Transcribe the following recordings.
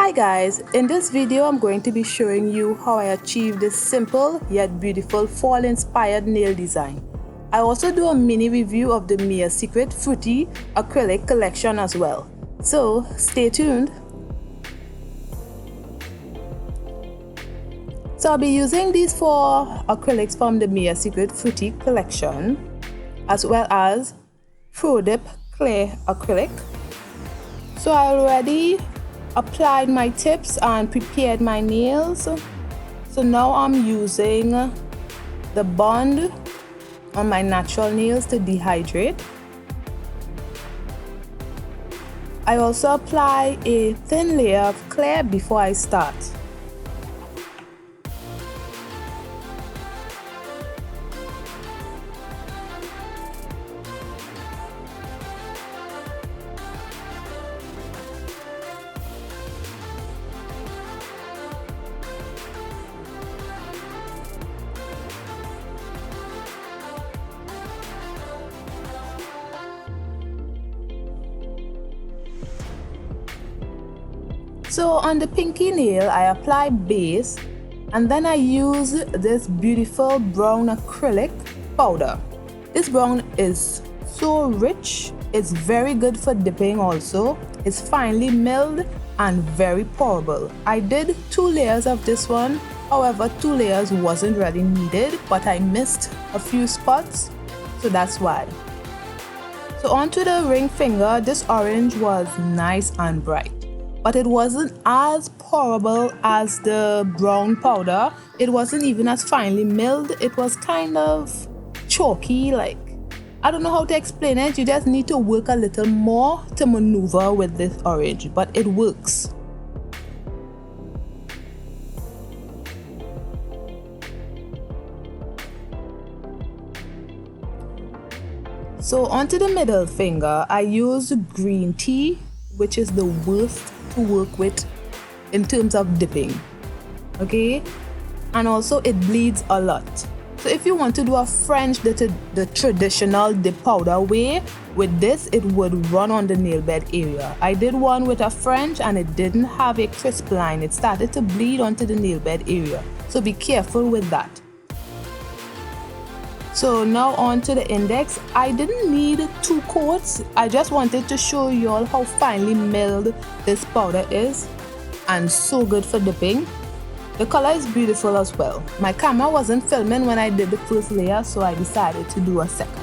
Hi guys, in this video I'm going to be showing you how I achieved this simple yet beautiful fall inspired nail design. I also do a mini review of the Mia Secret Fruity acrylic collection as well. So stay tuned. So I'll be using these 4 acrylics from the Mia Secret Fruity collection, as well as Pro Dip clear acrylic. So I already applied my tips and prepared my nails. So now I'm using the bond on my natural nails to dehydrate. I also apply a thin layer of clear before I start. So on the pinky nail, I apply base and then I use this beautiful brown acrylic powder. This brown is so rich, it's very good for dipping also. It's finely milled and very pourable. I did 2 layers of this one, however 2 layers wasn't really needed, but I missed a few spots, so that's why. So onto the ring finger, this orange was nice and bright, but it wasn't as pourable as the brown powder. It wasn't even as finely milled. It was kind of chalky, like, I don't know how to explain it. You just need to work a little more to maneuver with this orange, but it works. So onto the middle finger, I used green tea, which is the worst to work with in terms of dipping, okay? And also it bleeds a lot. So if you want to do a French, the traditional dip powder way, with this it would run on the nail bed area. I did one with a French and it didn't have a crisp line. It started to bleed onto the nail bed area, so be careful with that. So now on to the index. I didn't need 2 coats. I just wanted to show you all how finely milled this powder is and so good for dipping. The color is beautiful as well. My camera wasn't filming when I did the first layer, so I decided to do a second.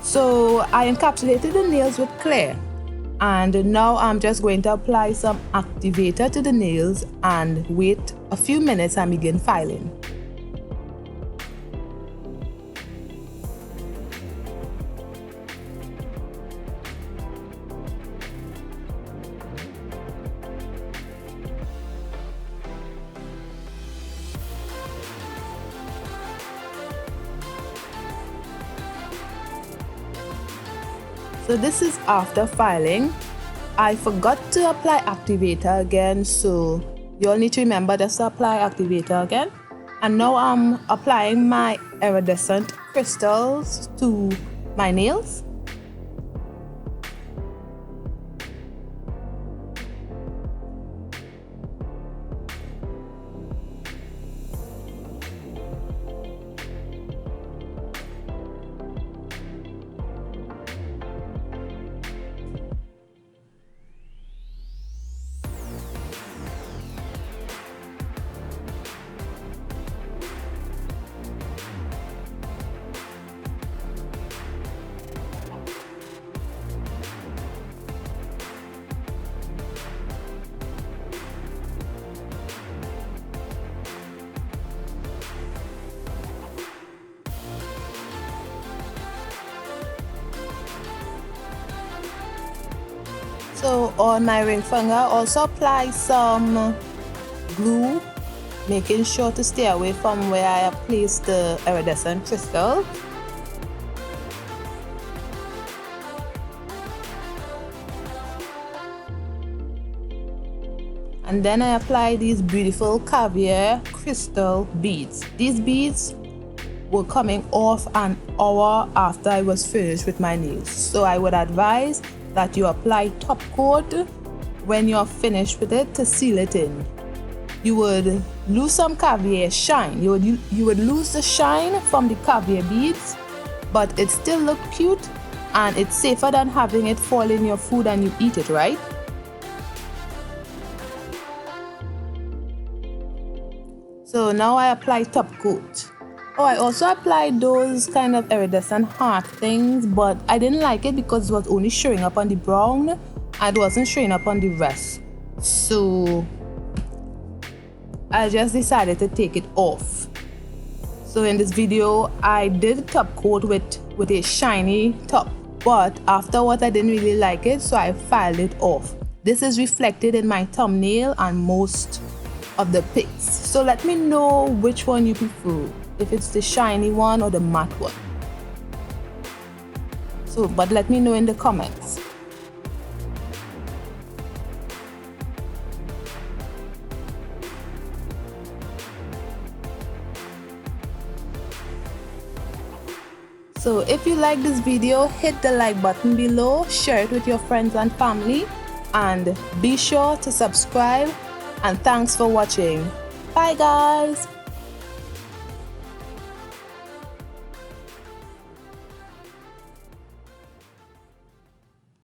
So I encapsulated the nails with clear, and now I'm just going to apply some activator to the nails and wait a few minutes and begin filing. So this is after filing. I forgot to apply activator again, so you all need to remember just to apply activator again. And now I'm applying my iridescent crystals to my nails. So on my ring finger, also apply some glue, making sure to stay away from where I have placed the iridescent crystal. And then I apply these beautiful caviar crystal beads. These beads were coming off an hour after I was finished with my nails. So I would advise that you apply top coat when you're finished with it to seal it in. You would lose some caviar shine. You would lose the shine from the caviar beads, but it still look cute and it's safer than having it fall in your food and you eat it, right? So now I apply top coat. Oh, I also applied those kind of iridescent heart things, but I didn't like it because it was only showing up on the brown and it wasn't showing up on the rest. So I just decided to take it off. So in this video, I did top coat with a shiny top, but afterwards I didn't really like it, so I filed it off. This is reflected in my thumbnail and most of the pics. So let me know which one you prefer, if it's the shiny one or the matte one. So, but let me know in the comments. So if you like this video, hit the like button below, share it with your friends and family, and be sure to subscribe. And thanks for watching. Bye guys.